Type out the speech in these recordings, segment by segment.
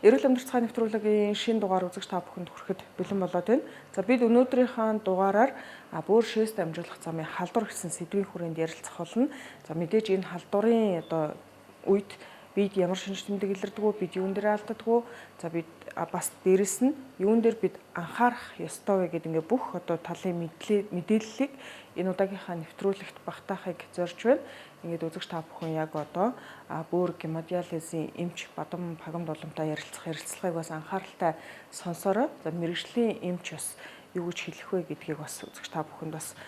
Эрүүл амьдрал цахааны нэвтрүүлгийн шинэ дугаар үзэгч та бүхэнд хүрэхэд бэлэн болоод байна. За бид өнөөдрийнхөө дугаараар бөөр шээс дамжуулах замын халдвар гэсэн сэдвийн хүрээнд ярилцах болно. За мэдээж энэ халдварын үед бид ямар шинж тэмдэг илэрдэг вэ? Бид юун дээр алддаг вэ? За бид бас дээрэс нь юун дээр бид анхаарах ёстой вэ гэдэг ингээ бүх талын мэдээллийг энэ удаагийнхаа нэвтрүүлэгт багтаахыг зорж байна. Ингээд үзэгч та бүхэн яг бөөр гемодиализын эмч Бадам Пагамд уламтай ярилцлагыг бас анхааралтай сонсороо. За мэрэгжлийн эмч бас юу гэж хэлэх вэ гэдгийг бас үзэгч та бүхэнд бас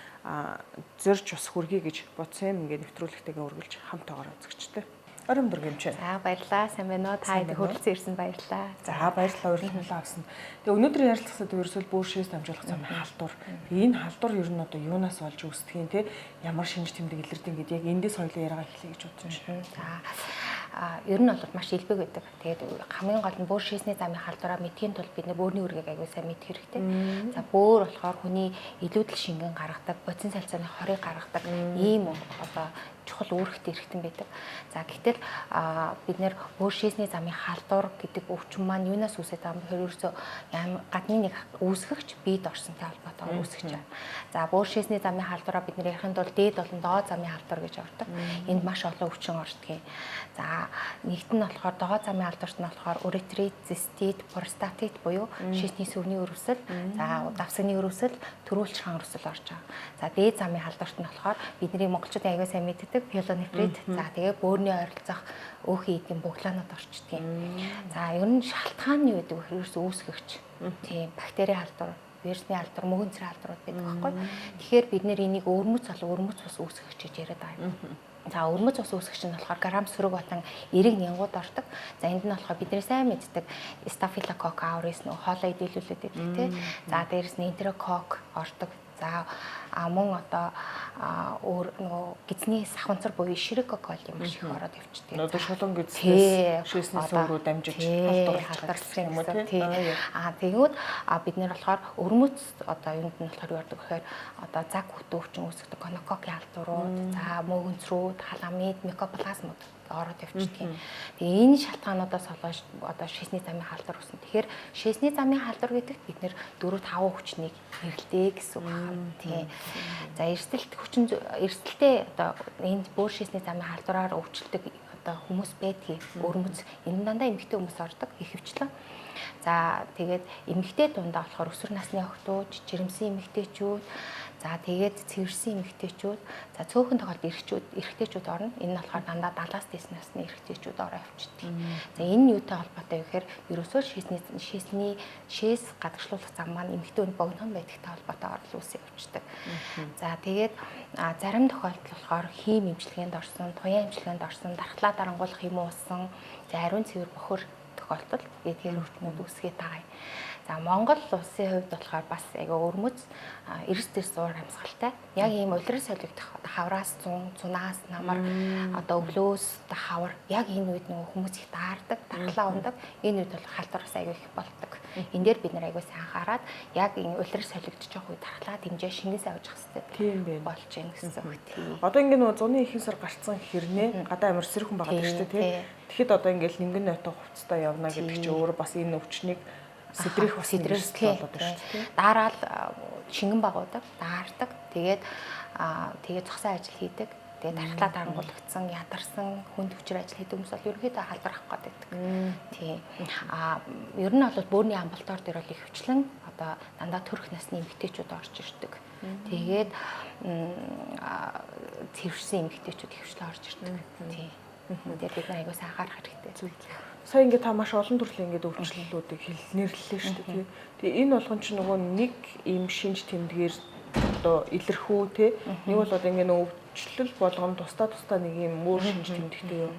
зорж бас хүргэе гэж бодсон юм. Ингээд нэвтрүүлэгтэйгээ үргэлж хамтаагаар үзэгчтэй. Орон бүргэмч. За баярлалаа. Сайн байна уу? Та хэд хөрөлцөн ирсэн баярлалаа. За баярлалаа урилгуулаа авсан. Тэгээ өнөөдрийн ярилцлагад ерөөсөө бөөр шээс дамжуулах замын халдвар. Энэ халдвар ер нь юунаас болж үүсдэг юм те? Ямар шинж тэмдэг илэрдэг гэдэг яг эндээс хоёлаа яриагаа эхлэе гэж бодож байна. За ер нь бол маш илбэг байдаг. Тэгээд хамгийн гол нь бөөр шээсний замын халдвараа мэдхийн тулд бид бөөрийн үргийг аягүй сайн мэдэх хэрэгтэй. За бөөр болохоор хүний илүүдэл шингэн гаргадаг, бодис салцааны хорыг гаргадаг ийм чухал үүрэгтэй эрхтэн байдаг. За гэтэл бид нэр бөөр шээсний замын халдвар гэдэг өвчин маань юунаас үүсэж байгаа юм бэ? Ерөөсөө гадны нэг үүсгэгч биед орсонтой холбоотойгоор үүсгэж байна. За бөөр шээсний замын халдвараа бид нэр ярихын тулд дээд болон доод замын халдвар гэж ордог. Энд маш олон өвчин ордог. За нэгт нь болохоор доод замын халдварт нь болохоор уретрит, цистит, простатит буюу шээсний сүвний өрөвсөл, за давсагны өрөвсөл, төрүүлч хаан өрөвсөл орж байгаа. За дээд замын халдварт нь болохоор бидний монголчуудын аягүй сайн мэддэг пилонефрит, за тэгээ бөөрийн ойролцох өөхий эдийн буглаанууд орчдөг. За ер нь шалтгаан нь юу гэдэг вэ? Ерөөсөө үүсгэгч. Тийм бактери халдвар, вирусны халдвар, мөгийн цэрэг халдварууд байдаг байхгүй. Тэгэхээр бид нэр энийг өрмөц бас үүсгэгч гэж яриад байгаа юм. За өрмөц бас үүсгэгч нь болохоор грамм сөрөг болон эрэг нянгууд ордог. За энд нь болохоор бидний сайн мэддэг Staphylococcus aureus нөө хоолой идэвхжүүлээд байдаг тийм. За дээрэс нь Enterococc ордог. За мөн өөр гизний саханцар буюу Escherichia маш их ороод явчихдаг. Одоо шулуун гизнээс шээсний суурь руу дамжиж халдварлах юм тийм. Тэгвэл бид нэр болохоор өрмөц юунд нь болохоор юу ордог гэхээр заг хөтөвчин үүсгдэг гонококкийн халдварууд, за мөөгөнцрүүд, халамид, микоплазмууд ороод явчихдаг. Тэгээ энэ шалтгаануудаас олж шээсний замын халдвар үүснэ. Тэгэхээр шээсний замын халдвар гэдэг бид нэр 4-5 хүчнийг нэрлэдэг гэсэн үг байна. Тийм. За эрсдэлтэй энд бөөр шээсний замын халдвараар өвчлөдөг хүмүүс байдгийг өрмөц энэ дандаа эмэгтэй хүмүүс ордог ихэвчлэн. За тэгээд эмэгтэй дундаа болохоор өсвөр насны охтууд, жирэмсэн эмэгтэйчүүд, за тэгээд цэвэрсэн эмэгтэйчүүд, за цөөхөн тохиолдолд эрэгтэйчүүд орно. Энэ нь болохоор дандаа 70-аас дээш насны эрэгтэйчүүд ороо явчихдаг. За энэ нь юутай холбоотой вэ гэхээр ерөөсөө шээс гадагшлуулах зам маань эмэгтэй хүнд богинохон байдагтай холбоотойгоор л үүсэж явчихдаг. За тэгээд зарим тохиолдолд болохоор хим эмчилгээнд орсон, туяа эмчилгээнд орсон, дархлаа дарангуулах юм уусан, за ариун цэвэр бохор тохиолдол эдгээр өвчнүүд үүсгээд байгаа юм. За Монгол улсын хувьд болохоор бас айгаа өрмөц эрс дэс зуур амьсгалтай. Яг ийм улирал солигдох хавраас цунаас намар өглөөс хавар яг энэ үед нөгөө хүмүүс их даардаг, дархлаа ундаг. Энэ үед бол халдвараас айгаа их болдог. Энэ дээр бид нар айгаа сайн анхаарад яг энэ улирал солигдож байгаа үед дархлаа дэмжээ шингээс авч явах хэрэгтэй болж байна гэсэн үг тийм. Одоо ингэ нөгөө зуны ихэнх сар гарцсан хэрнээ гадаа амар сэрхэн байгаа гэж тийм. Тэгэхэд ингээл нингэн нотоо хувцастай явна гэдэг чинь өөрөө бас энэ өвчнийг сэдрэх болоод байна шүү дээ. Дараал шингэн багуудаг, даардаг. Тэгээд зогсоо ажил хийдэг. Тэгээд дархлаа дарангуулагдсан, ядарсан хүнд хүчээр ажил хийдэг хүмүүс бол ерөнхийдөө халдвар авах гэдэг. Тийм. Ер нь бол бөөрийн амбулатор дээр бол их хвчлэн дандаа төрөх насны эмэгтэйчүүд орж ирдэг. Тэгээд цэвэрсэн эмэгтэйчүүд их хвчлэн орж ирдэг. Тийм. Тэгээд бид аягүй сайн анхаарах хэрэгтэй. Сая ингээд та маш олон төрлийн ингээд өвчлөлүүдийг нэрлэлээ шүү дээ. Тэгээ энэ болгон ч нөгөө нэг ийм шинж тэмдгээр илэрхүү те. Нэг бол ингээд нөгөө өвчлөл болгоно тусдаа нэг юм өөр шинж тэмдэгтэй юу?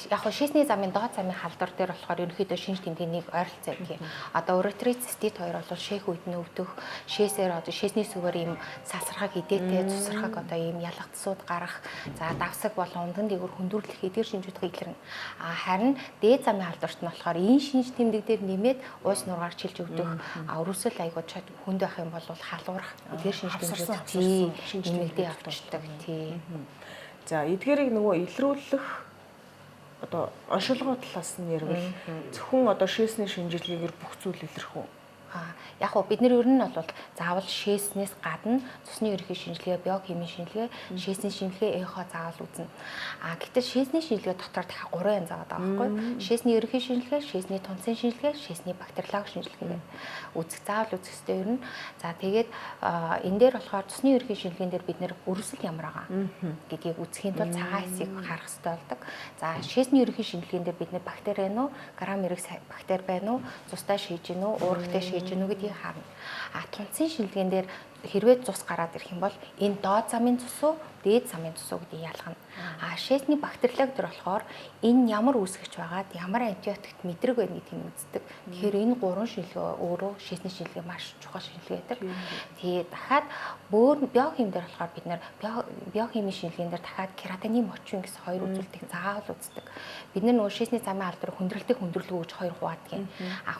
Яг шээсний замын доод замын халдвар дээр болохоор ерөнхийдөө шинж тэмдгийн нэг ойролцоо юм. Уретрит, цистит хоёр бол шээх үед нь өвдөх, шээсээр шээсний сүгээр ийм сасархаг идээтэй, цусрахаг ийм ялгцсууд гарах, за давсаг болон ундан дээгүүр хүндүрлэх эдгээр шинжүүдийг илэрнэ. Харин дээд замын халдварт нь болохоор энэ шинж тэмдэг дээр нэмээд уус нургаар чилж өвдөх, өрөвсөл айгууд хүнд байх юм бол халуурах эдгээр шинж тэмдгүүд нэмэгдээ авчдаг. За эдгээрийг нөгөө илрүүлэх одоо оншилгоо талаас нь ярил зөвхөн одоо шээсний шинжилгээгээр бүх зүйл илэрх үү? Яг гоо бид нэр ер нь бол заавал шээснээс гадна цусны ерөнхий шинжилгээ, биохимийн шинжилгээ, шээсний шинжилгээ эхо заавал үзнэ. Гэтэл шээсний шинжилгээ дотор дахиад 3 янз байгаа байхгүй. Шээсний ерөнхий шинжилгээ, шээсний тунцын шинжилгээ, шээсний бактериологи шинжилгээ үзэх заавал үзэх ёстой ер нь. За тэгээд энэ дээр болохоор цусны ерөнхий шинжилгээнд дээр бид нэр өрөвсөл ямар байгаа гэдгийг үзэхийн тулд цагаан хэсгийг харах ёстой болдог. За шээсний ерөнхий шинжилгээнд дээр бид нэр бактери байна уу, грам эрэг бактери байна уу, цустай шийж гин үү, уургатай шийж гин үү гэдгийг харна. Тунцын шинжилгээнд дээр хэрвээ цус гараад ирэх юм бол энэ доод замын цус уу, дээд замын цус уу гэдгийг ялгана. Шээсний бактериологи дээр болохоор энэ ямар үүсгэж байгаад ямар антибиотикт мэдрэг байна гэдгийг үздэг. Тэгэхээр энэ 3 шинжилгээ өөрөө шээсний шинжилгээ маш чухал шинжилгээ байдаг. Тэгээд дахиад биохим дээр болохоор бид нэр биохимийн шинжилгээнд дээр дахиад кератинин мочвин гэсэн 2 үзүүлэлтийг заавал үздэг. Бид нар нөгөө шээсний замын алдар хүндрэлтэй хүндрэлгүй гэж 2 хуваадгийн.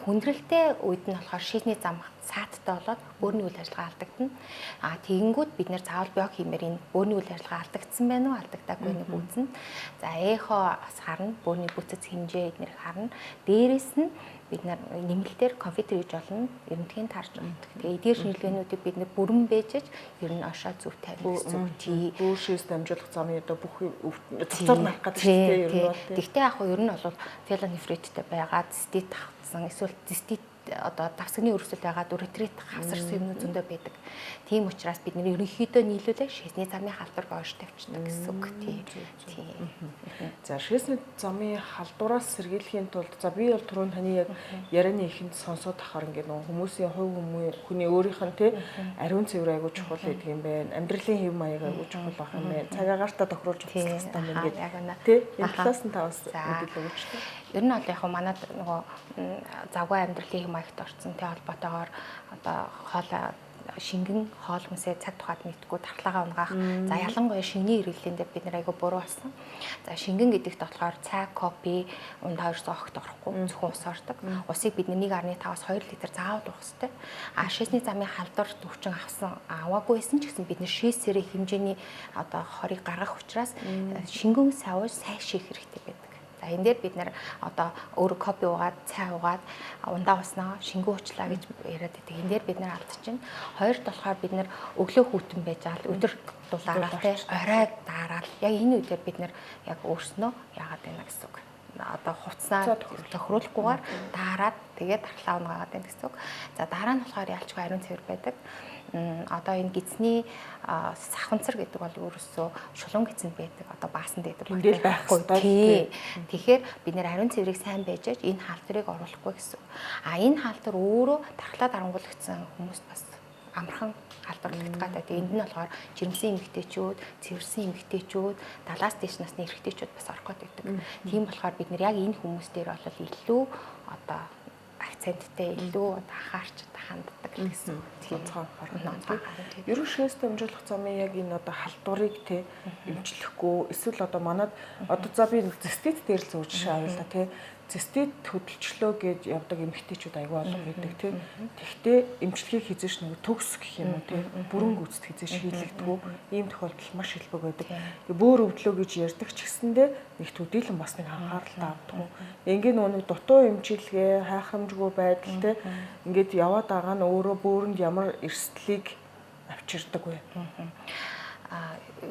Хүндрэлтэй үед нь болохоор шээсний зам сааттай болоод бөөрийн үйл ажиллагаа алдагдана. Тэгэнгүүт бид нэр заавал биохимээр энэ бөөрийн үйл ажиллагаа алдагдсан байна уу, алдагдаагүй нэг үзнэ. За эхо бас харна, бөөрийн бүтэц хэмжээ эднэр харна. Дээрээс нь бид нар нэмэлтээр компьютер хийж болно, ерөнхийд тарж болдог. Тэгээ эдгээр шинжилгээнүүдийг бид нэр бүрэн бэжэж ер нь ошоо зөв тавих зүг. Бүр шээс дамжуулах замын одоо бүх цацаар нарах гэдэг тийм ер нь бол. Тэгтээ яг нь ер нь бол пиелонефриттэй байгаа, цистит тавцсан, эсвэл цистит одоо давсагны өрөвсөл байгаад уретрит хавсарсан юмнууд зөндөө байдаг. Тийм учраас бид нэр ерөнхийдөө нийлүүлээ шээсний замын халдвар гоош тавьчихдаг гэсэн үг тийм. За шээсний замын халдвараас сэргийлэхийн тулд за би бол түрүүн таны яг ярианы ихэнд сонсоод ахаар ингээд нөгөө хүмүүсийн хүний өөрийнх нь тий ариун цэвэр айгуу чухал гэдэг юм байна. Амьдралын хэв маяг айгуу чухал байх юм байна. Цаг агаартай тохируулж үзэх хэрэгтэй юм байна гэдэг. Тий энэ талаас нь таваас мэдээлэл өгч тий. Ер нь бол яг манад нөгөө завгүй амьдралын хэм маягт орсон тий холбоотойгоор одоо хоол шингэн хоол хүнсээ цаг тухайд мэдгүй тархлагаа унгаах. За ялангуяа шингэний хэрэглээнд бид нар айгу буруу болсон. За шингэн гэдэгт болохоор цай, кофе, унд 200 огт орохгүй зөвхөн ус ордог. Усыг бид 1.5-аас 2 литр заавал уух хэрэгтэй. Шээсний замын халдвар өвчин авсан аваагүйсэн ч гэсэн бид нар шээсээрээ хэмжээний одоо хорийг гаргах учраас шингэн савж сайн шийх хэрэгтэй байдаг. Энэ дээр бид нэр одоо өөр кофе уугаад, цай уугаад, ундаа уснаа, шингэн уучлаа гэж яриад байдаг. Энэ дээр бид нэр алдчихна. Хоёрт болохоор бид нэр өглөө хүйтэн байж аал өдөр дулаараа тий оройг даараад яг энэ үедээ бид нэр яг өөрснөө яагаад байна гэсэн үг. Одоо хувцснаа тохируулахгүйгээр даараад тэгээд тархлаа унгаад байна гэсэн үг. За дараа нь болохоор ялчгүй ариун цэвэр байдаг. Одоо энэ гидсний саханцар гэдэг бол өөрөөсөө шулуун гидсэнд байдаг. Одоо баасан дээр байхгүй. Тэгэхээр бид нэр ариун цэврийг сайн байжээж энэ халдварыг оруулахгүй гэсэн. Энэ халдвар өөрөө тархлаа дарангуулагдсан хүмүүст бас амархан халдварлагдах гэдэг. Энд нь болохоор жирэмсэн эмэгтэйчүүд, цэвэрсэн эмэгтэйчүүд, 70-аас дээш насны эрэгтэйчүүд бас орох гэдэг. Тийм болохоор бид нэр яг энэ хүмүүс дээр бол илүү одоо акценттэй илүү анхаарч ханддаг гэсэн онцгой харна. Ерөн шээс дамжуулах замын яг энэ одоо халдварыг те эмчлэхгүй эсвэл одоо манад одоо за би цистит дээр л зүүж авъя те цистит хөдөлчлөө гэж явдаг эмэгтэйчүүд аягүй олон байдаг тийм. Тэгтээ эмчилгээг хизээш нэг төгс гэх юм уу тийм. Бүрэн гүйцэд хизээш хийлэгдэггүй ийм тохиолдол маш илбэг байдаг. Тэгээ бөөр өвдлөө гэж ярьдаг ч гэсэндээ нэг төдийлөн бас нэг анхааралтай авдаг. Ингээ нэг дутуу эмчилгээ хайхрамжгүй байдал тийм. Ингээд яваад байгаа нь өөрөө бөөрөнд ямар эрсдлийг авчирдаг вэ?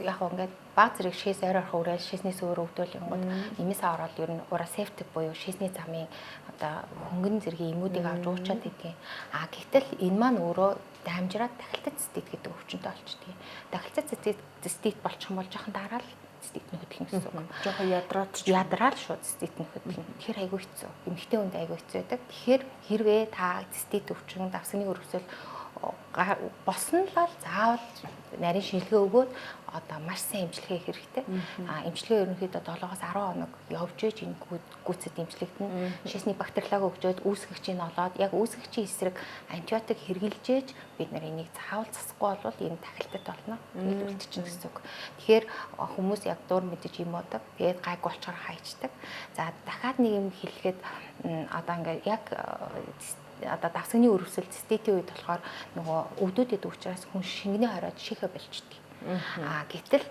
Яг ингээд баг зэрэг шээс ойр орох үрэл шээсний сүүр өвдөл юмгууд имээсээ ороод ер нь ураа септик буюу шээсний замын одоо хөнгөн зэргийн эмүүдийг авч уучаад идэх. Гэтэл энэ маань өөрөө дамжираад тахилтад цистит гэдэг өвчнөд олчдөг. Тахилтад цистит болчих юм бол жоохон дараа л цистит нь хөдлөх гэсэн үг. Жоохон ядраад шууд цистит нь хөдлөх. Тэгэхээр айгүй хэцүү. Эмэгтэй хүнд айгүй хэцүү байдаг. Тэгэхээр хэрвээ та цистит өвчин давсагны өрөвсөл босно л заавал нарийн шинжилгээ өгөөд одоо маш сайн эмчилгээ хийх хэрэгтэй. Эмчилгээ ерөнхийдөө 7-оос 10 хоног явж ээж энэ гүйцэд эмчилэгдэнэ. Шээсний бактериологи өгчөөд үүсгэгчийг олоод яг үүсгэгчийн эсрэг антибиотик хэрглэж бид нар энийг заавал засахгүй бол энэ тахилтад болно. Тэгээд үлдчихнэ гэсэн үг. Тэгэхээр хүмүүс яг дуур мэдэж имуудаг. Тэгээд гайг болчоор хайчдаг. За дахиад нэг юм хэлэхэд одоо ингээд яг одоо давсагны өрөвсөл циститийн үед болохоор нөгөө өвдөд идэг учраас хүн шингэний хороод шийхэ болчдөг. Гэтэл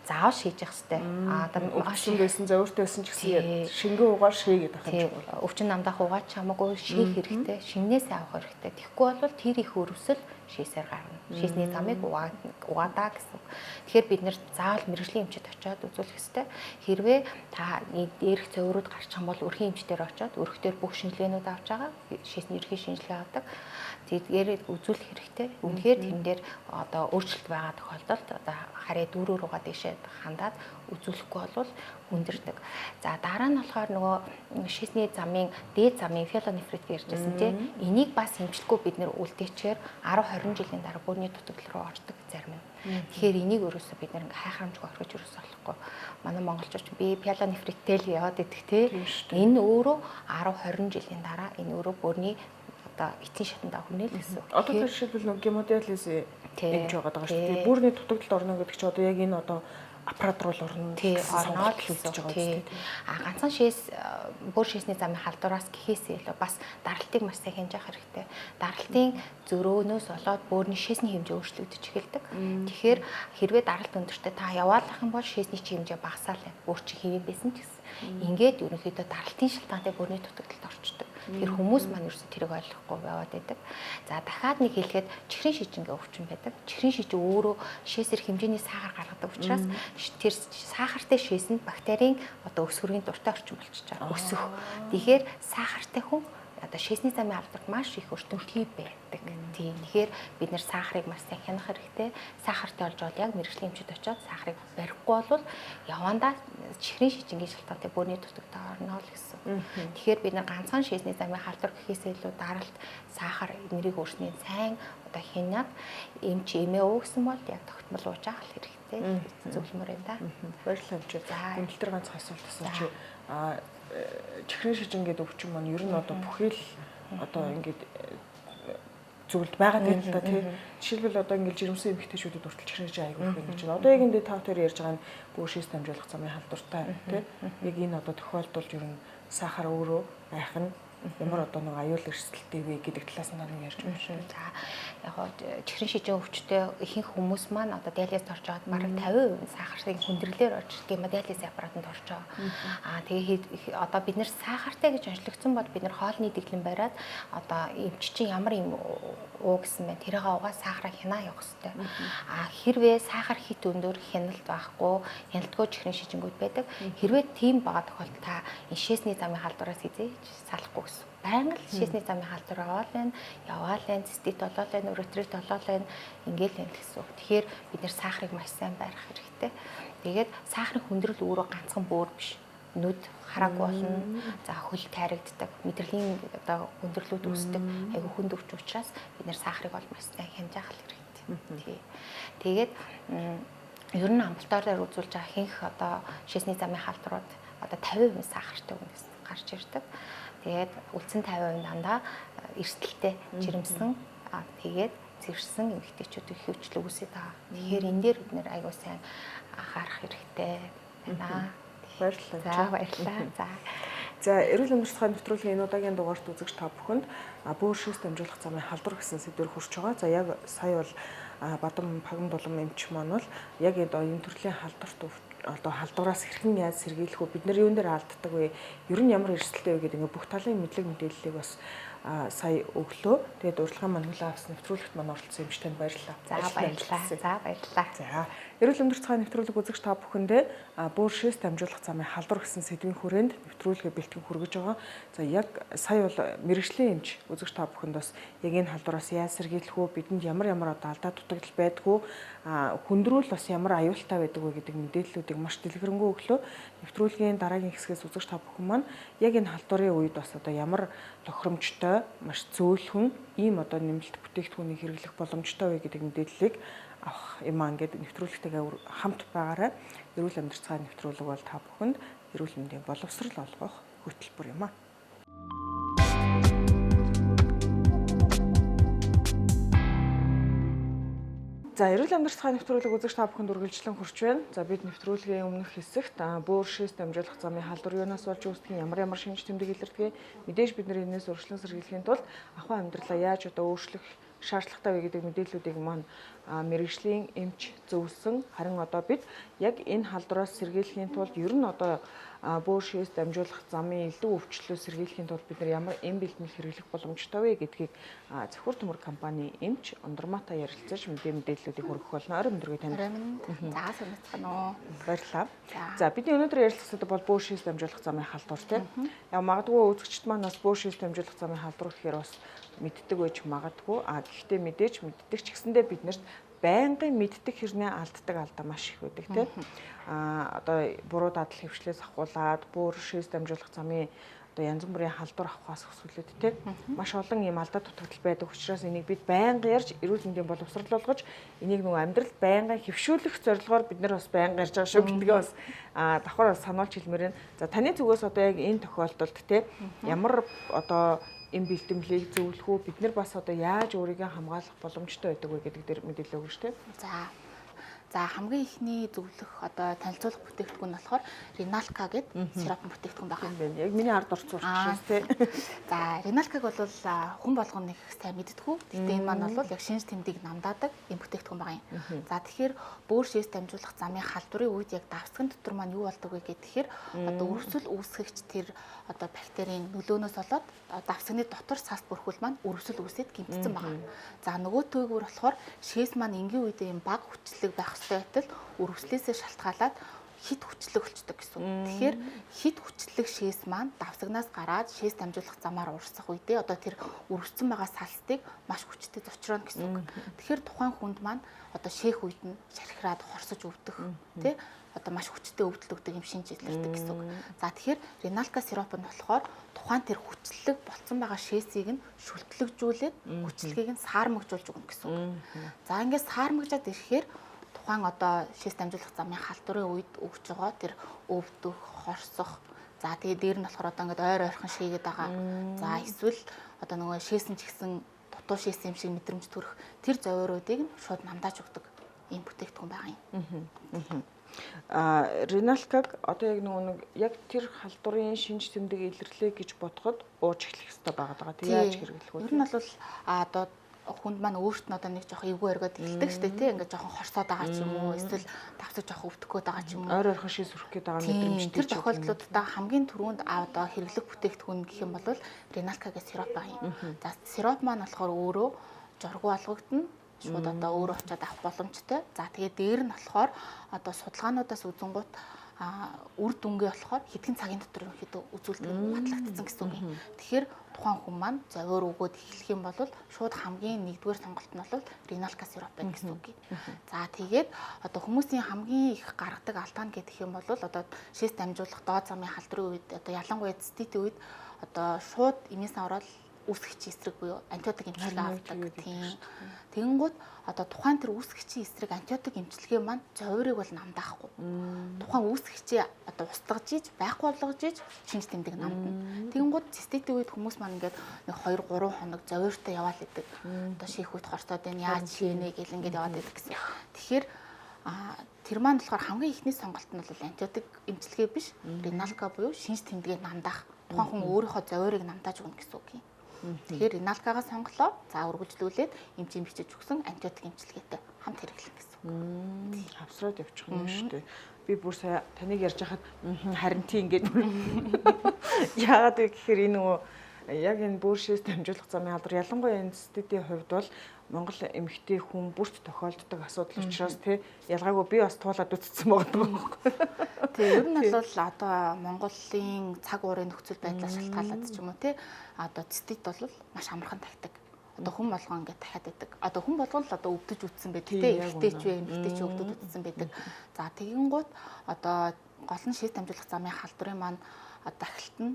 заавал шийдэх хэрэгтэй. Одоо өвчин байсан за өөртөө байсан ч гэсэн шингэн угаар шийгээд авах юм бол өвчин намдах угаач хамаагүй шийх хэрэгтэй. Шиннээсээ авах хэрэгтэй. Тэгэхгүй бол тэр их өрөвсөл шийсээр гарна. Шийсний замыг угаадаа гэсэн. Тэгэхээр бид нэр заавал мэрэгжлийн эмчэд очиод үзүүлэх хэрэгтэй. Хэрвээ та дээрх цоврууд гарчих юм бол өрхийн эмчдэр очиод өрхтөр бүх шинжилгээнүүд авч байгаа. Шийсний ерхий шинжилгээ авдаг. Тэгээд үзүүлэх хэрэгтэй. Үнэхээр тэн дээр одоо өөрчлөлт байгаа тохиолдолд одоо харьяа дүүрөө руугаа дэшээ хандаад үзүүлэхгүй бол хүндэрдэг. За дараа нь болохоор нөгөө шийсний замын дээд замын пиелонефрит гэж ярьжсэн тийм. Энийг бас хэмжлэхгүй бид нэр үлдээчээр 10-20 жилийн дараа бөөрийн дутагдал руу ордог зарим нь. Тэгэхээр энийг өрөөсөө бид нэр хайхрамжгүй орхиж өрөөсөө болохгүй. Манай монголчууд би пиелонефриттэй л яваад идэх тийм. Энэ өөрөө 10-20 жилийн дараа энэ өөрөө бөөрийн одоо эцсийн шатанд хүрнэ л гэсэн. Одоо тэр жишээлбэл нэг гемодиализ эмч байгаа шүү дээ. Бүрний дутагдалд орно гэдэг чинь одоо яг энэ одоо аппарат руу орно орноо л хэлж байгаа. Ганцхан шээс бүр шээсний замын халдвараас гэхээсээ илүү бас даралтыг маш сайн хянж явах хэрэгтэй. Даралтын зөрөөнөөс болоод бөөрийн шээсний хэмжээ өөрчлөгдөж эхэлдэг. Тэгэхээр хэрвээ даралт өндөртэй та яваалах юм бол шээсний хэмжээ багасаал байна. Бүр чи хэвэн байсан ч гэсэн. Ингээд ерөнхийдөө даралтын шалтгаантай бөөрийн дутагдалд орчдөг. Тэр хүмүүс маань ерөөсө тэрийг ойлгохгүй яваад байдаг. За дахиад нэг хэлэхэд чихрийн шижингээ өвчин байдаг. Чихрийн шижин өөрөө шээсэр хэмжээний сахар гаргадаг учраас тэр сахартай шээс нь бактерийн одоо өсвөрийн дуртай орчин болчихж байгаа. Өсөх. Тэгэхээр сахартай хүн одоо шээсний замын алдарт маш их өртөмтгий байдаг. Тийм. Тэгэхээр бид нэр сахарыг маш сайн хянах хэрэгтэй. Сахартай болж бол яг мэрэгжлийн эмчэд очиод сахарыг барихгүй бол явандаа чихрийн шижингийн шалтгаантай бөөрийн дутагдал орно л гэсэн. Тэгэхээр бид нэр ганцхан шээсний замын халдвар гэхээсээ илүү даралт сахар нэрийг өөрснөө сайн одоо хянаад эмч эмээ өө гэсэн бол яг тогтмол ууж авах хэрэгтэй. Зөвлөмөр юм да. Баярлалаа эмч. Тэмдэлтэр ганц асуулт асууж чихрийн шижин гэдэг өвчин маань ер нь одоо бүхэл одоо ингээд зөвлөлд байгаад байна л да тий. Жишээлбэл одоо ингээд жирэмсэн эмэгтэйчүүдэд хүртэл чихрийн шижин айгүй их гэж байна. Одоо яг энэ та хоёр ярьж байгаа нь бүр шээс дамжуулах замын халдвартай тий. Яг энэ одоо тохиолдолд ер нь сахар өөрөө байх нь ямар одоо нэг аюул эрсдэлтэй вэ гэдэг талаас нь нэг ярьж байна шүү. За яг гоо чихрийн шижин өвчтэй ихэнх хүмүүс маань одоо диализд орж байгаад бараг 50% сахарын хүндрэлээр орж гемодиализ аппаратанд орж байгаа. Тэгээд одоо бид нэр сахартай гэж онцлогдсон бол бид нэр хоолны дэглэн бариад одоо эмч чинь ямар юм уу гэсэн байна. Тэрийг угаа сахараа хянаа явах хэрэгтэй. Хэрвээ сахар хит өндөр хяналт байхгүй, хяналтгүй чихрийн шижингүүд байдаг. Хэрвээ тийм байгаа тохиолдолд та шээсний замын халдвараас хизээж салахгүй гэсэн. Байнга л шээсний замын халдвар аваад байна, яваал байна, цистит болоод байна, уретрит болоод байна. Ингээл байна гэсэн. Тэгэхээр бид нэр сахарыг маш сайн барих хэрэгтэй. Тэгээд сахарын хүндрэл өөрөө ганцхан бөөр биш. Нүд хараагүй болно. За хөл тайрагддаг. Мэдрэлийн одоо хүндрэлүүд үүсдэг. Айгу хүнд өвч учраас бид нэр сахарыг бол маш сайн хянж авах хэрэгтэй. Тэгээд ер нь амбулаториор дээр үзүүлж байгаа ихэнх одоо шээсний замын халдварууд одоо 50% сахартай хүнээс гарч ирдэг. Тэгээд үлдсэн 50% дандаа эрсдэлтэй жирэмсэн тэгээд зэрсэн эмэгтэйчүүд их хөвчлөг үсэт байгаа. Тэгэхээр энэ дээр бид нэр айгуу сайн анхаарах хэрэгтэй байна. Баярлалаа. За баярлалаа. За эрүүл амьдрал тухай нэвтрүүлгийн энэ удаагийн дугаарт үзэгч та бүхэнд бөөр шээс дамжуулах замын халдвар гэсэн сэдвээр хүрч байгаа. За яг сая бол Бадам Пагам Дулам эмч маань бол яг энэ төрлийн халдварт одоо халдвараас хэрхэн яаж сэргийлэх вэ? Бид нэр юун дээр алддаг вэ? Ер нь ямар эрсдэлтэй вэ гэдэг ингээ бүх талын мэдлэг мэдээллийг бас сая өглөө. Тэгээд урилгын маань хүлээн авсан нэвтрүүлэгт маань оролцсон эмчтэй баярлалаа. За баярлалаа. За баярлалаа. За эрүүл амьдрал тухай нэвтрүүлэг үзэгч та бүхэндээ бөөр шээс дамжуулах замын халдвар гэсэн сэдвийн хүрээнд нэвтрүүлгээ бэлтгэн хүргэж байгаа. За яг сая бол мэрэгжлийн эмч үзэгч та бүхэнд бас яг энэ халдвараас яаж сэргийлэх вэ? Бидэнд ямар одоо алдаа дутагдал байдгүй хүндрүүл бас ямар аюултай байдаг вэ гэдэг мэдээллүүдийг маш дэлгэрэнгүй өглөө. Нэвтрүүлгийн дараагийн хэсгээс үзэгч та бүхэн маань яг энэ халдварын үед бас одоо ямар тохиромжтой маш зөөлхөн ийм одоо нэмэлт бүтээгдэхүүнийг хэрэглэх боломжтой вэ гэдэг мэдээллийг авах юм аа ингээд нэвтрүүлэгтэйгээ хамт байгаарай. Эрүүл амьдрал цааны нэвтрүүлэг бол та бүхэнд эрүүл мэндийн боловсрол олгох хөтөлбөр юм аа. За эрүүл амьдрал цааны нэвтрүүлэг үзэгч та бүхэнд үргэлжлэн хүрч байна. За бид нэвтрүүлгийн өмнөх хэсэгт бөөр шээс дамжуулах замын халдвар юунаас болж үүсдэг, ямар шинж тэмдэг илэрдэг, мэдээж бид нар энэс урьдчилан сэргийлэхийн тулд ахуйн амьдралаа яаж одоо өөрчлөх шаардлагатай вэ гэдэг мэдээллүүдийг маань мэрэгжлийн эмч зөвлөсөн. Харин одоо бид яг энэ халдвараас сэргийлэхийн тулд ер нь одоо бөөр шээс дамжуулах замын илүү өвчлөлөө сэргийлэхийн тулд бид нар ямар эм бэлтгэл хэрэглэх боломжтой вэ гэдгийг Зөвхөр төмөр компани эмч Ундрмаатай ярилцаж мэдээллүүдийг хүргэх болно. Орой өдрөө танд. За сонирхсан уу. Баярлалаа. За бидний өнөөдөр ярилцах зүйл бол бөөр шээс дамжуулах замын халдвар тийм. Яг магадгүй үзэгчд маань бас бөөр шээс дамжуулах замын халдвар гэхээр бас мэддэг байж магадгүй. Гэхдээ мэдээж мэддэг ч гэсэндээ биднэрт байнгын мэддэг хэрнээ алддаг алдаа маш их байдаг тийм. Одоо буруу дадал хөвчлээс ахуулаад бөөр шээс дамжуулах замын одоо янз бүрийн халдвар авахаас өсвөлөд тийм маш олон юм алдаа дутагдал байдаг учраас энийг бид байнга ярьж эрүүл мэндийн боловсрол болгож энийг нөгөө амьдралд байнга хөвшүүлэх зорилгоор бид нар бас байнга ярьж байгаа шүү гэдгээ бас давхар сануулж хэлмээр байна. За таны зүгээс одоо яг энэ тохиолдолд тийм ямар одоо эм бэлтгэлийг зөвлөх үү бид нар бас одоо яаж өөрийгөө хамгаалах боломжтой байдаг вэ гэдэг дээр мэдээлэл өгнө шүү дээ. За хамгийн ихний зөвлөх одоо танилцуулах бүтээгдэхүүн нь болохоор Rinalka гэдэг сироп бүтээгдэхүүн байна. Яг миний ард орцсон учраас тий. За Rinalka-г бол хүн болгоно их сайн мэддэггүй. Гэхдээ энэ маань бол яг шинж тэмдгийг намдаадаг эм бүтээгдэхүүн байгаа юм. За тэгэхээр бөөр шээс дамжуулах замын халдварын үед яг давсган дотор маань юу болдог вэ гэхээр одоо өрөвсөл үүсгэгч тэр одоо бактерийн нөлөөнөөс болоод давсганы дотор сас бүрхүүл маань өрөвсөл үүсээд гэмтсэн байгаа. За нөгөө төгөөр болохоор шээс маань энгийн үедээ юм баг хүчлэг байх байтал өрөвслээсээ шалтгаалаад хит хүчлэг болчдөг гэсэн. Тэгэхээр хит хүчлэг шээс маань давсагнаас гараад шээс дамжуулах замаар урсах үедээ одоо тэр өрөвсөн байгаа салстыг маш хүчтэй зочрооно гэсэн үг. Тэгэхээр тухайн хүнд маань одоо шээх үед нь шархираад хорсож өвдөх тий одоо маш хүчтэй өвдөл өгдөг юм шинж илэрдэг гэсэн үг. За тэгэхээр Rinalka сироп нь болохоор тухайн тэр хүчлэг болцсон байгаа шээсийг нь шүлтлэгжүүлээд хүчлэгийг нь саармагжуулж өгнө гэсэн үг. За ингээд саармагжаад ирэхээр тухайн одоо шээс дамжуулах замын халдварын үед өгч байгаа тэр өвдөх, хорсох. За тэгээ дээр нь болохоор одоо ингээд ойр ойрхон шийгээд байгаа. За эсвэл одоо нөгөө шээсэн ч гэсэн дутуу шээсэн юм шиг мэдрэмж төрөх тэр зовиоруудыг нь шууд намдааж өгдөг ийм бүтээгдэхүүн байгаа юм. Rinalka-г одоо яг нэг яг тэр халдварын шинж тэмдэг илэрлээ гэж бодоход ууж эхлэх хэрэгтэй байгаа. Тэг яаж хэрэглэх вэ? Ер нь бол одоо хүнд маань өөрт нь одоо нэг жоохон эвгүй өргөд эхэлдэг штэ тий ингээд жоохон хорсоод байгаа ч юм уу эсвэл давсаж жоохон өвдөх гээд байгаа ч юм уу ойр ойрхон шээс өрөх гээд байгаа мэдрэмжтэй тэр тохиолдлуудаа хамгийн түрүүнд одоо хэрэглэх бүтээгдэхүүн гэх юм бол Rinalka гэх сироп байгаа юм. За сироп маань болохоор өөрөө жургуу алгагдана шууд одоо өөрөө очиод авах боломжтой. За тэгээ дээр нь болохоор одоо судалгаануудаас үзэнгуут үр дүнгээ болохоор хэдхэн цагийн дотор ерөнхийдөө үзүүлдэг батлагдсан гэсэн үг юм. Тэгэхээр тухайн хүн маань зовиор өгөөд эхлэх юм бол шууд хамгийн нэгдүгээр сонголт нь бол Rinalka сироп байна гэсэн үг. За тэгээд одоо хүмүүсийн хамгийн их гаргадаг алдаа нь гэх юм бол одоо шээс дамжуулах доод замын халдварын үед одоо ялангуяа циститийн үед одоо шууд эмээсээ ороод үүсгэгчийн эсрэг буюу антибиотик эмчилгээ авдаг тийм. Тэгэнгүүт одоо тухайн тэр үүсгэгчийн эсрэг антибиотик эмчилгээ маань зовирыг бол намдаахгүй. Тухайн үүсгэгчээ одоо устгаж ийж байхгүй болгож ийж шинж тэмдэг намдана. Тэгэнгүүт циститийн үед хүмүүс маань ингээд 2-3 хоног зовиртой яваал идэг. Одоо шийх үед хорсоод байна яаж шийнэ гэл ингээд яваад идэг гэсэн. Тэгэхээр тэр маань болохоор хамгийн ихний сонголт нь бол антибиотик эмчилгээ биш Rinalka буюу шинж тэмдгээ намдаах. Тухайн хүн өөрийнхөө зовирыг намдааж өгнө гэсэн үг юм. Тэгэхээр Rinalka-гаа сонголоо. За үргэлжлүүлээд эмчийн бичиж өгсөн антибиотик эмчилгээтэй хамт хэрэглэх гэсэн. Авсраад явчих юм шүү дээ. Би бүр сая таныг ярьж хахад харин тийм ингээд яагаад вэ гэхээр энэ нөгөө яг энэ бөөр шээс дамжуулах замын халдвар ялангуяа энэ студийн хувьд бол Монгол эмэгтэй хүн бүрт тохиолддог асуудал учраас тий ялгаагүй би бас туулаад үтцсэн байгаа юм байна. Тий ер нь бол одоо Монголын цаг уурын нөхцөл байдлаас шалтгаалаад ч юм уу тий одоо цистит бол маш амархан тагдаг. Одоо хүн болгоо ингээд дахиад байдаг. Одоо хүн болгоо л одоо өвдөж үтсэн байдаг тий эмэгтэй ч вэ эмэгтэй ч өвдөж үтсэн байдаг. За тэгэнгүүт одоо гол нь шээс дамжуулах замын халдварын маань дахилт нь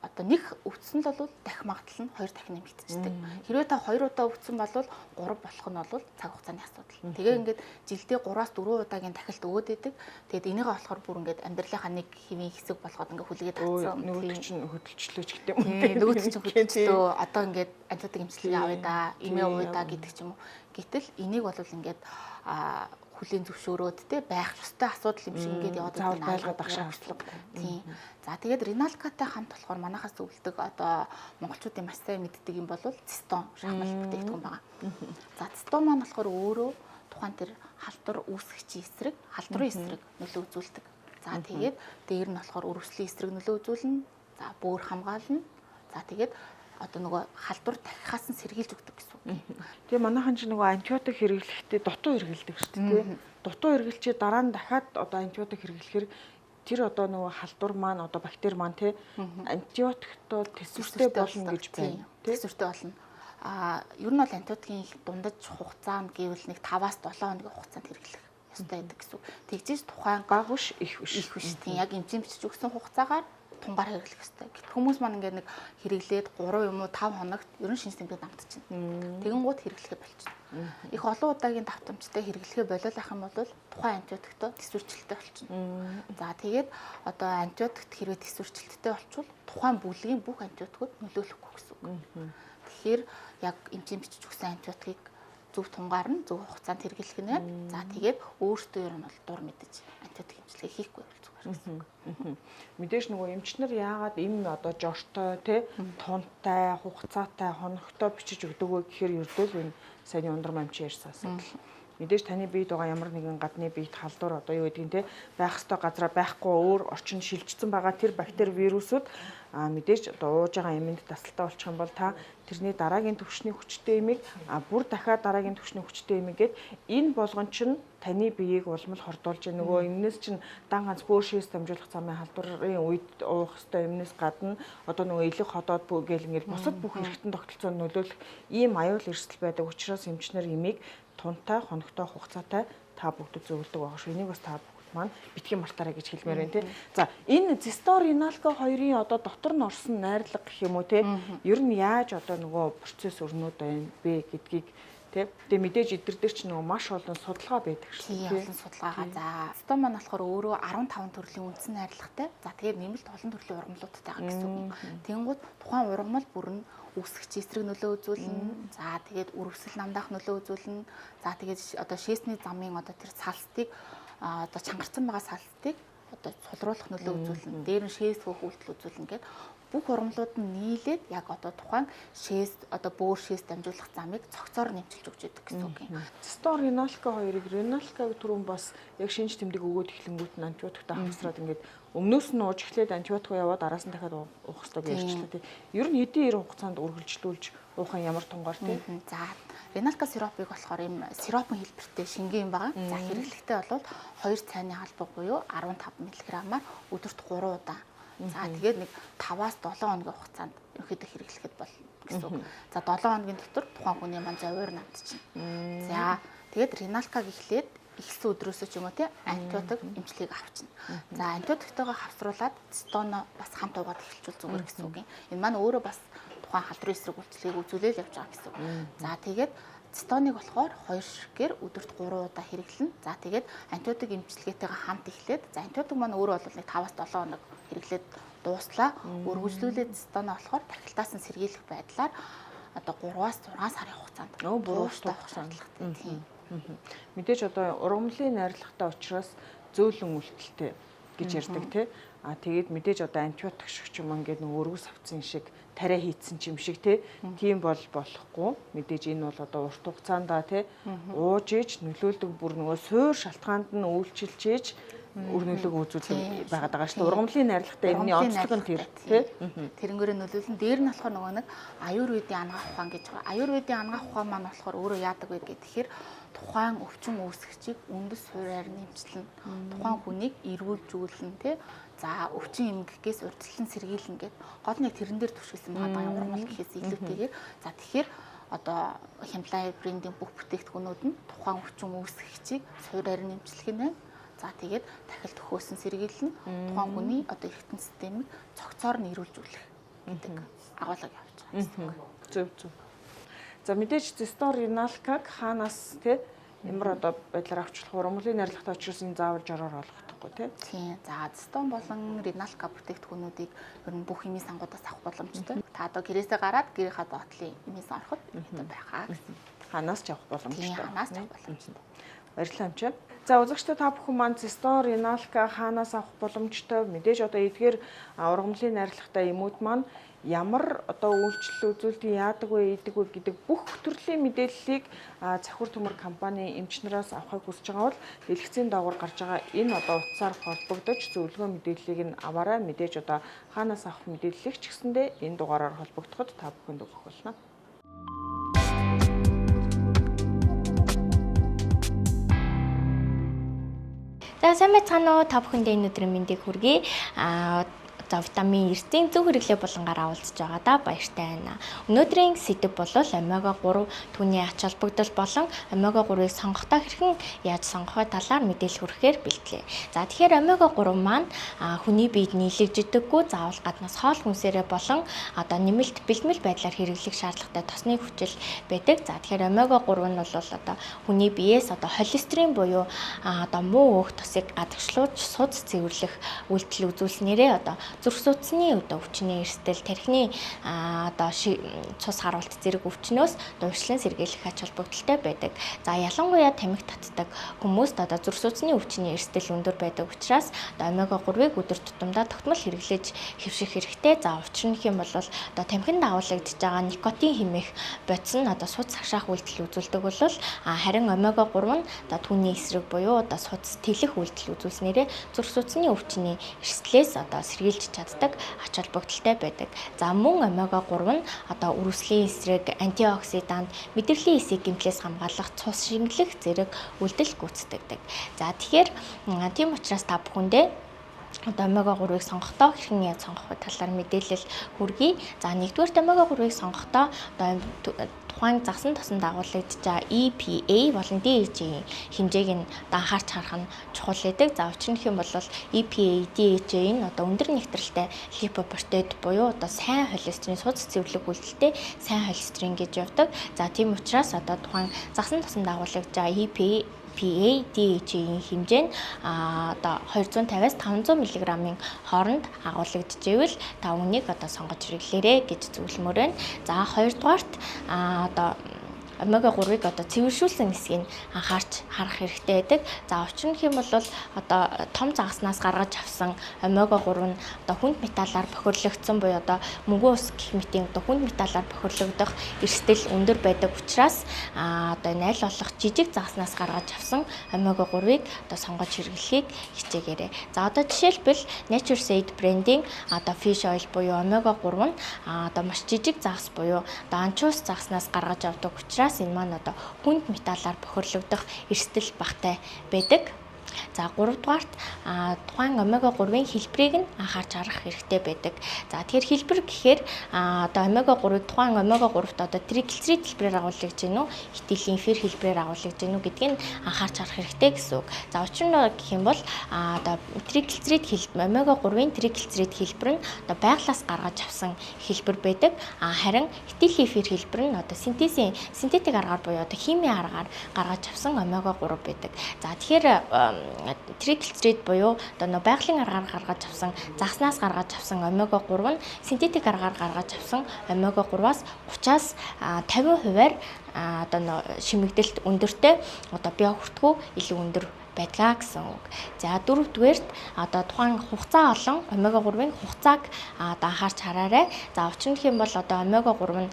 одоо нэг өвдсөн л бол дахь магадлал нь 2 дахин нэмэгдчихдэг. Хэрвээ та 2 удаа өвдсөн бол 3 болох нь бол цаг хугацааны асуудал. Тэгээ ингээд жилдээ 3-аас 4 удаагийн дахилт өгөөд идэг. Тэгээд энийгээ болохоор бүр ингээд амьдралынхаа нэг хэвийн хэсэг болгоод ингээд хүлгээд авсан. Нөгөөд чинь хөдөлчлөөч гэдэг юм. Нөгөөд чинь хөдөлчлөө одоо ингээд антибиотик эмчилгээ авъя да, эмээ ууя да гэдэг ч юм уу. Гэтэл энийг бол ингээд хүлийн зөвшөөрөөд те байх ёстой асуудал юм шиг ингээд яваад байлгаад ах шаардлага. Тийм. За тэгээд Rinalka-тай хамт болохоор манайхаас өвлөдөг одоо монголчуудын маш сайн мэддэг юм бол цистон шахмал бүтээгдэхүүн байгаа. За цистон маань болохоор өөрөө тухайн тэр халдвар үүсгэгчийн эсрэг, халдварын эсрэг нөлөө үзүүлдэг. За тэгээд дээр нь болохоор өрөвслийн эсрэг нөлөө үзүүлнэ. За бөөр хамгаална. За тэгээд одоо нөгөө халдвар дахихаас нь сэргийлж өгдөг гэсэн үг. Тэгээ манайхан ч нөгөө антибиотик хэрэглэхдээ дутуу хэрэглэдэг шүү дээ, тий. Дутуу хэрэглэчээ дараа нь дахиад одоо антибиотик хэрэглэхээр тэр одоо нөгөө халдвар маань одоо бактери маань тий антибиотиктой төсвөртэй болно гэж байна. Төсвөртэй болно. Ер нь бол антибиотикийн дундаж хугацаа нь гэвэл нэг 5-аас 7 хоногийн хугацаанд хэрэглэх ёстой байдаг гэсэн үг. Тэгжээж тухайн бага биш, их биш. Их биш. Тийм яг эмчийн бичиж өгсөн хугацаагаар тунгаар хэрэглэх ёстой. Гэт хүмүүс маань ингээд нэг хэрэглээд 3 юм уу 5 хоногт ерөн шинж тэмдэг намтчихна. Тэгэнгუთ хэрэглэхэ болчихно. Их олон удаагийн давтамжтай хэрэглэхэ болиулах юм бол тухайн антибиотиктой төсвөрчлөлттэй болчихно. За тэгээд одоо антибиотикт хэрвээ төсвөрчлөлттэй болчвол тухайн бүлгийн бүх антибиотикууд нөлөөлөхгүй гэсэн үг. Тэгэхээр яг эмчийн бичиж өгсөн антибиотикийг зөв тунгаар нь зөв хугацаанд хэрэглэх нь байна. За тэгээд өөртөө ер нь бол дур мэдэж антибиотик эмчилгээ хийхгүй бол зүгээр гэсэн үг. Мэдээж нөгөө эмчнэр яагаад энэ одоо жортой тий тунтай, хугацаатай, хоногтой бичиж өгдөг вэ гэхээр ердөө энэ сайн ундрам амчин ярьсан асуудал. Мэдээж таны биед байгаа ямар нэгэн гадны биед халдвар одоо юу гэдгийг те байх ёстой газараа байхгүй өөр орчинд шилжчихсэн байгаа тэр бактери вирусууд мэдээж одоо ууж байгаа эмэнд тасалтай болчих юм бол та тэрний дараагийн төвчний хүчтэй эмийг бүр дахиад дараагийн төвчний хүчтэй эмийг гээд энэ болгон чинь таны биеийг улмал хордуулж нөгөө эмнээс чинь дан ганц бөөршөөс дамжуулах замын халдварын үед уух ёстой эмнээс гадна одоо нөгөө элэг ходоод бүгээл ингээл бусад бүх эргэтэн тогтолцоонд нөлөөлөх ийм аюул эрсдэл байдаг учраас эмчнэр эмийг тунтай, хоногтой, хугацаатай та бүгд зөвлөдөг байгаа шүү. Энийг бас та бүгд маань битгий мартаарай гэж хэлмээр байна тий. За энэ зисториналка хоёрын одоо дотор нь орсон найрлага гэх юм уу тий. Ер нь яаж одоо нөгөө процесс өрнүүд байна бэ гэдгийг тий. Тэгээ мэдээж эдгэр дээр ч нөгөө маш олон судалгаа байдаг шүү. Тий, олон судалгаагаа. За цистон маань болохоор өөрөө 15 төрлийн үндсэн найрлагатай. За тэгээд нэмэлт олон төрлийн ургамлуудтай байгаа гэсэн үг. Тэнгууд тухайн ургамал бүр нь үүсгэж эсрэг нөлөө үзүүлнэ. За тэгээд үргэлжлэл намдаах нөлөө үзүүлнэ. За тэгээд одоо шээсний замын одоо тэр салстыг одоо чангарсан байгаа салстыг одоо сулруулах нөлөө үзүүлнэ. Дээр нь шээс хөөх үйлдэл үзүүлнэ гэдэг бүх ургамлууд нь нийлээд яг одоо тухайн шээс одоо бөөр шээс дамжуулах замыг цогцоор нэмчилж өгч яадаг гэсэн үг юм. Зисториналка хоёрыг реналкаг түрүүн бас яг шинж тэмдэг өгөөд эхлэнгүүт нь антибиотиктай хамсраад ингээд өмнөөс нь ууж эхлээд антибиотик яваад араас нь дахиад уух хэрэгтэй гэж ярьчлаа тий. Ер нь хэдийн 90 хугацаанд үргэлжлүүлж уух нь ямар тунгаар тий. За реналка сиропыг болохоор юм сиропын хэлбэртэй шингэн юм байгаа. За хэрэглэхдээ бол 2 цайны албаг буюу 15 мг-аар өдөрт 3 удаа. За тэгээд нэг 5-аас 7 хоногийн хугацаанд ерөөхдөө хэрэглэхэд бол гэсэн үг. За 7 хоногийн дотор тухайн хүний маань зовоор намтчихна. За тэгээд реналкаг эхлээд ихсэн өдрөөсөө ч юм уу тий антибиотик эмчилгээг авчна. За антибиотиктойгоо хавсруулаад цистоно бас хамт уугаад эхэлчихвэл зүгээр гэсэн үг юм. Энэ маань өөрөө бас тухайн халдварын эсрэг үйлчлэгийг үзүүлэл явж байгаа гэсэн үг. За тэгээд цистоныг болохоор 2 ширхгээр өдөрт 3 удаа хэрэглэнэ. За тэгээд антибиотик эмчилгээтэйгээ хамт эхлээд за антибиотик маань өөрөө бол нэг 5-аас 7 хоног хэрэглээд дууслаа. Үргэлжлүүлээд цистоноо болохоор тахилтаас нь сэргийлэх байдлаар одоо 3-аас 6 сарын хугацаанд бурууштай шаардлагатай тийм. Мэдээж одоо ургамлын найрлагатай учраас зөөлөн үйлдэлтэй гэж ярьдаг тий. Тэгээд мэдээж одоо антибиотик шиг ч юм ингээд нэг өргөс авцсан шиг тариа хийцэн ч юм шиг тийм бол болохгүй. Мэдээж энэ бол одоо урт хугацаанд тий ууж ээж нөлөөлдөг бүр нөгөө суур шалтгаанд нь үйлчилж ээж үр нөлөөг үзүүлэх байгаад байгаа шүү дээ. Ургамлын найрлагатай эмний онцлог нь тэр тий. Тэрнгээрээ нөлөөлөн дээр нь болохоор нөгөө нэг аюурведийн ангаах ухаан гэж байгаа. Аюурведийн ангаах ухаан маань болохоор өөрөө яадаг вэ гэхээр тухайн өвчин үүсгэгчийг үндэс хуурайар нэмчлэн тухайн хүнийг эргүүлжүүлнэ тий. За өвчин эмгэгээс урьдчилан сэргийлнэ гэд гол нэг тэрэн дээр түшгэлсэн байгаа ургамал гэхээс илүүтэйгээр за тэгэхээр одоо хямлай брендийн бүх бүтээгдэхүүнүүд нь тухайн өвчин үүсгэгчийг суурайар нэмчлэх нь. За тэгээд дахил төхөөсөн сэргийлнэ тухайн хүний одоо эргэтэн системийг цогцоор нь эрүүлжүүлэх гэдэг агуулга явуулж байгаа. Зөв. За мэдээж зисториналкаг хаанаас тий ямар одоо байдлаар авчлах ургамлын найрлагатай учраас энэ заавал жороор олгохдохгүй тий. Тийм. За зистон болон реналка бүтээгдэхүүнүүдийг ер нь бүх эмийн сангуудаас авах боломжтой. Та одоо гэрээсээ гараад гэрийнхаа доотлын эмээс ороход хэвээр байхаа гэсэн. Ханаас ч авах боломжтой. Ханаас ч авах боломжтой. Баярлалаа амчаа. За үзэгчдээ та бүхэн маань Zestor Inalka хаанаас авах боломжтой мэдээж одоо эдгээр ургамлын найрлагатай эмүүд маань ямар одоо үйлчлэл үзүүлэлтийг яадаг вэ, идэг вэ гэдэг бүх төрлийн мэдээллийг Завхар төмөр компани эмчнараас авахыг хүсэж байгаа бол дэлгэцийн доогуур гарч байгаа энэ одоо утсаар холбогдож зөвлөгөө мэдээллийг нь аваарай. Мэдээж одоо хаанаас авах мэдээллийг ч гэсэндээ энэ дугаараар холбогдоход та бүхэнд өгөх болно. За сайн байцгаана уу, та бүхэндээ энэ өдрийн мэндийг хүргэе. За витамин эрсдийн зөв хэрэглээ болонгаар уулзж байгаа да баяртай байна. Өнөөдрийн сэдэв бол омега 3 түүний ач холбогдол болон омега 3-ыг сонгохдоо хэрхэн яаж сонгохой талаар мэдээлэл хүргэхээр бэлтлээ. За тэгэхээр омега 3 маань хүний биед нийлэгждэггүй заавал гаднаас хоол хүнсээрээ болон одоо нэмэлт бэлтгэл байдлаар хэрэглэх шаардлагатай тосны хүчил байдаг. За тэгэхээр омега 3 нь бол одоо хүний биеэс одоо холестерин буюу одоо муу өөх тосыг гадагшлуулж судас цэвэрлэх үйлдэл үзүүлснээрээ одоо зүрх судасны одоо өвчний эрсдэл, тархины одоо цус харуулт зэрэг өвчнөөс дуйшлан сэргийлэх ач холбогдолтой байдаг. За ялангуяа тамхи татдаг хүмүүст одоо зүрх судасны өвчний эрсдэл өндөр байдаг учраас одоо омега 3-ыг өдөр тутамдаа тогтмол хэрэглэж хэвших хэрэгтэй. За учир нь хэм бол одоо тамхинд агуулгадж байгаа никотин хэмээх бодис нь одоо судас хашаах үйлдэл үзүүлдэг бол харин омега 3 нь одоо түүний эсрэг буюу одоо судас тэлэх үйлдэл үзүүлснээрээ зүрх судасны өвчний эрсдлээс одоо сэргийлж чаддаг ач холбогдолтой байдаг. За мөн омега 3 нь одоо үрүслийн эсрэг, антиоксидант, мэдрэлийн эсийг гэмтлээс хамгаалах, цус шингэлэх зэрэг үйлдэл гүйцэтгэдэг. За тэгэхээр тийм учраас та бүхэндээ одоо омега 3-ыг сонгохдоо хэрхэн яаж сонгох вэ талаар мэдээлэл хүргэе. За нэгдүгээр омега 3-ыг сонгохдоо одоо тухайн загсан тосон дагуулгадж байгаа EPA болон DHA-ийн хэмжээг нь анхаарч харах нь чухал байдаг. За учир нь хэм бол EPA, DHA нь одоо өндөр нэвтрэлтэй липопротеид буюу одоо сайн холестерин судас цэвэрлэх үйлдэлтэй сайн холестерин гэж явдаг. За тийм учраас одоо тухайн загсан тосон дагуулгадж байгаа EPA DHA-ийн хэмжээ нь одоо 250-аас 500 мг-ийн хооронд агуулгадж ивэл та үнийг одоо сонгож хэрэглээрэй гэж зөвлөмөр байна. За хоёрдугаарт одоо омега 3-ыг одоо цэвэршүүлсэн хэсгийг анхаарч харах хэрэгтэй байдаг. За учир нь хэм бол одоо том загаснаас гаргаж авсан омега 3 нь одоо хүнд металлаар бохирлогдсон буюу одоо мөнгөн ус гэх мэтийн одоо хүнд металлаар бохирлогдох эрсдэл өндөр байдаг учраас одоо найл болох жижиг загаснаас гаргаж авсан омега 3-ыг одоо сонгож хэрэглэхийг хичээгээрэй. За одоо жишээлбэл Nature's брендийн одоо fish oil буюу омега 3 нь одоо маш жижиг загас буюу одоо анчуус загаснаас гаргаж авдаг учраас энэ маань одоо хүнд металлаар бохирлогдох эрсдэл багатай байдаг. За 3 дугаарт тухайн омега 3-ын хэлбэрийг нь анхаарч харах хэрэгтэй байдаг. За тэгэхээр хэлбэр гэхээр одоо омега 3-ыг тухайн омега 3-т одоо триглицерид хэлбэрээр агуулгаж гэнэ үү, хитэлийн эфир хэлбэрээр агуулгаж гэнэ үү гэдгийг нь анхаарч харах хэрэгтэй гэсэн үг. За учир нь гэх юм бол одоо триглицерид омега 3-ын триглицерид хэлбэр нь одоо байгалаас гаргаж авсан хэлбэр байдаг. Харин хитэлийн эфир хэлбэр нь одоо синтетик аргаар буюу одоо химийн аргаар гаргаж авсан омега 3 байдаг. За тэгэхээр триглицерид буюу одоо байгалийн аргаар гаргаж авсан загаснаас гаргаж авсан омега 3 нь синтетик аргаар гаргаж авсан омега 3-аас 30-аас 50%-аар одоо шимэгдэлт өндөртэй одоо бие хүртгүү илүү өндөр байдгаа гэсэн үг. За дөрөвдүгээрт одоо тухайн хугацаа олон омега 3-ын хугацааг одоо анхаарч хараарай. За учир нь хэм бол одоо омега 3 нь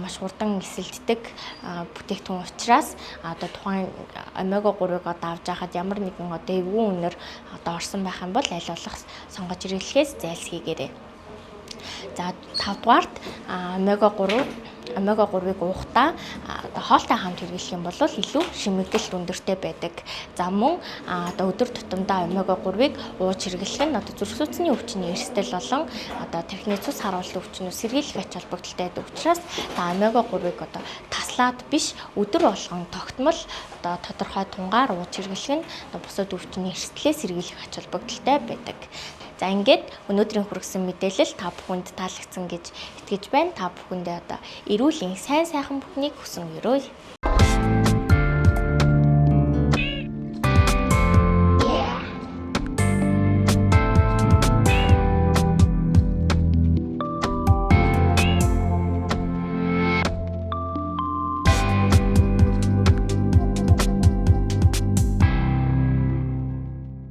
маш хурдан эсэлддэг бүтээгдэхүүн учраас одоо тухайн омега 3-ыг одоо авч яхад ямар нэгэн одоо эвгүй үнээр одоо орсон байх юм бол аль болох сонгож хэрэглэхээс зайлсхийгээрэй. За 5 дугаарт омега 3-ыг уухтаа хоолтой хамт хэрэглэх юм бол илүү шимэгдэл өндөртэй байдаг. За мөн одоо өдөр тутамдаа омега 3-ыг ууж хэрэглэх нь одоо зүрх судасны өвчний эрсдэл болон одоо тархины цус харуулт өвчнөөс сэргийлэх ач холбогдолтой байдаг учраас та омега 3-ыг одоо таслаад биш өдөр болгон тогтмол одоо тодорхой тунгаар ууж хэрэглэх нь бусад өвчний эрсдлээс сэргийлэх ач холбогдолтой байдаг. За ингээд өнөөдрийн хүргэсэн мэдээлэл та бүхэнд таалагдсан гэж итгэж байна. Та бүхэндээ одоо эрүүлийн сайн сайхан бүхнийг хүсэн өрөөе.